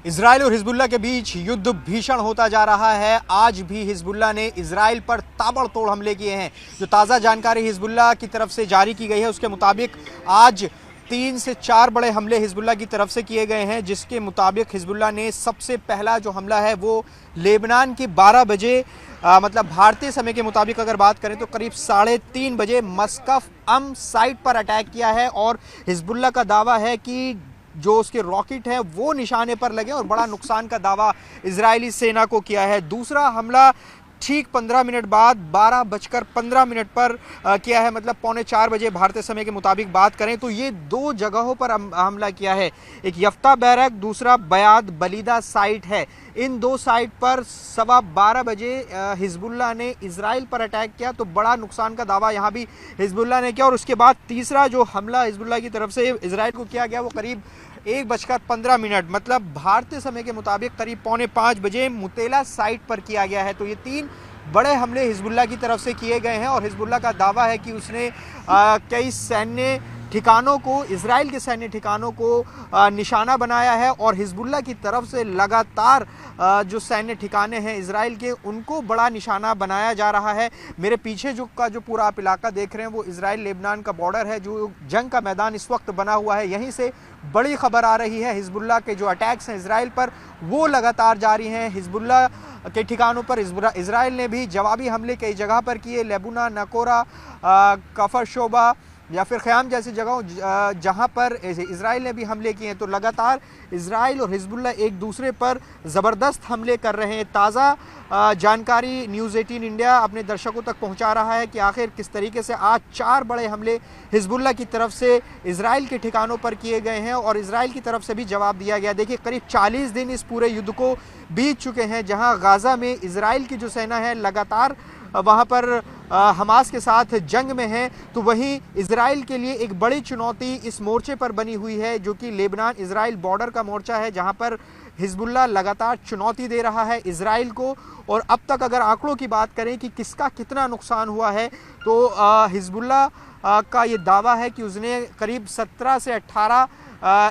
Israel और Hezbollah के बीच युद्ध भीषण होता जा रहा है। आज भी हिजबुल्लाह ने इजराइल पर ताबड़तोड़ हमले किए हैं। जो ताज़ा जानकारी हिजबुल्लाह की तरफ से जारी की गई है उसके मुताबिक आज 3 से 4 बड़े हमले हिजबुल्लाह की तरफ से किए गए हैं, जिसके मुताबिक हिजबुल्लाह ने सबसे पहला जो हमला है वो लेबनान के 12 बजे मतलब भारतीय समय के मुताबिक अगर बात करें तो करीब 3:30 बजे मस्कफ साइट पर अटैक किया है। और हिजबुल्लाह का दावा है कि जो उसके रॉकेट हैं वो निशाने पर लगे और बड़ा नुकसान का दावा इजरायली सेना को किया है। दूसरा हमला ठीक 15 मिनट बाद 12:15 पर किया है, मतलब 3:45 बजे भारतीय समय के मुताबिक बात करें तो ये 2 जगहों पर हमला किया है। एक यफ्ता बैरक, दूसरा बयाद बलीदा साइट है। इन 2 साइट पर 12:15 बजे हिजबुल्लाह ने इजराइल पर अटैक किया, तो बड़ा नुकसान का दावा यहाँ भी हिजबुल्लाह ने किया। और उसके बाद तीसरा जो हमला हिजबुल्लाह की तरफ से इजराइल को किया गया वो करीब 1:15 मतलब भारतीय समय के मुताबिक करीब 4:45 बजे मुतेला साइट पर किया गया है। तो ये 3 बड़े हमले हिजबुल्लाह की तरफ से किए गए हैं और हिजबुल्लाह का दावा है कि उसने कई सैन्य ठिकानों को, इजराइल के सैन्य ठिकानों को निशाना बनाया है। और हिजबुल्लाह की तरफ से लगातार जो सैन्य ठिकाने हैं इजराइल के, उनको बड़ा निशाना बनाया जा रहा है। मेरे पीछे जो पूरा आप इलाका देख रहे हैं वो इजराइल लेबनान का बॉर्डर है, जो जंग का मैदान इस वक्त बना हुआ है। यहीं से बड़ी खबर आ रही है, हिजबुल्लाह के जो अटैक्स हैं इजराइल पर वो लगातार जारी हैं। हिजबुल्लाह के ठिकानों पर इजराइल ने भी जवाबी हमले कई जगह पर किए। लेबुना, नकोरा, कफर शोबा या फिर ख़याम जैसी जगहों जहां पर इजराइल ने भी हमले किए हैं। तो लगातार इजराइल और हिजबुल्लाह एक दूसरे पर ज़बरदस्त हमले कर रहे हैं। ताज़ा जानकारी न्यूज़ 18 इंडिया अपने दर्शकों तक पहुंचा रहा है कि आखिर किस तरीके से आज 4 बड़े हमले हिजबुल्लाह की तरफ से इजराइल के ठिकानों पर किए गए हैं और इजराइल की तरफ से भी जवाब दिया गया। देखिए, करीब 40 दिन इस पूरे युद्ध को बीत चुके हैं, जहाँ गाज़ा में इजराइल की जो सेना है लगातार वहाँ पर हमास के साथ जंग में है। तो वहीं इजराइल के लिए एक बड़ी चुनौती इस मोर्चे पर बनी हुई है, जो कि लेबनान इजराइल बॉर्डर का मोर्चा है, जहां पर हिजबुल्लाह लगातार चुनौती दे रहा है इजराइल को। और अब तक अगर आंकड़ों की बात करें कि किसका कितना नुकसान हुआ है, तो हिजबुल्लाह का ये दावा है कि उसने करीब 17 से 18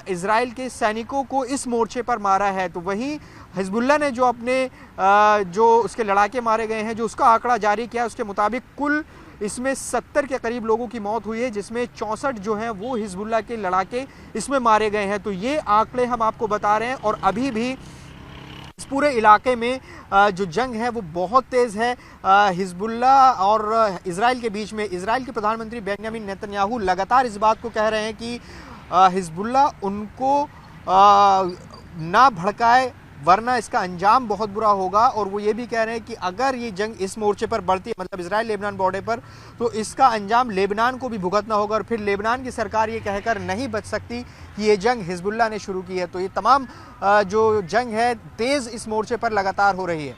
इजराइल के सैनिकों को इस मोर्चे पर मारा है। तो वहीं हिजबुल्लाह ने जो अपने जो उसके लड़ाके मारे गए हैं, जो उसका आंकड़ा जारी किया है, उसके मुताबिक कुल इसमें 70 के करीब लोगों की मौत हुई है, जिसमें 64 जो हैं वो हिजबुल्लाह के लड़ाके इसमें मारे गए हैं। तो ये आंकड़े हम आपको बता रहे हैं। और अभी भी इस पूरे इलाके में जो जंग है वो बहुत तेज़ है हिजबुल्लाह और इजराइल के बीच में। इजराइल के प्रधानमंत्री बेंजामिन नेतन्याहू लगातार इस बात को कह रहे हैं कि हिजबुल्लाह उनको ना भड़काए, वरना इसका अंजाम बहुत बुरा होगा। और वो ये भी कह रहे हैं कि अगर ये जंग इस मोर्चे पर बढ़ती है, मतलब इजराइल लेबनान बॉर्डर पर, तो इसका अंजाम लेबनान को भी भुगतना होगा और फिर लेबनान की सरकार ये कहकर नहीं बच सकती कि ये जंग हिजबुल्लाह ने शुरू की है। तो ये तमाम जो जंग है तेज़ इस मोर्चे पर लगातार हो रही है।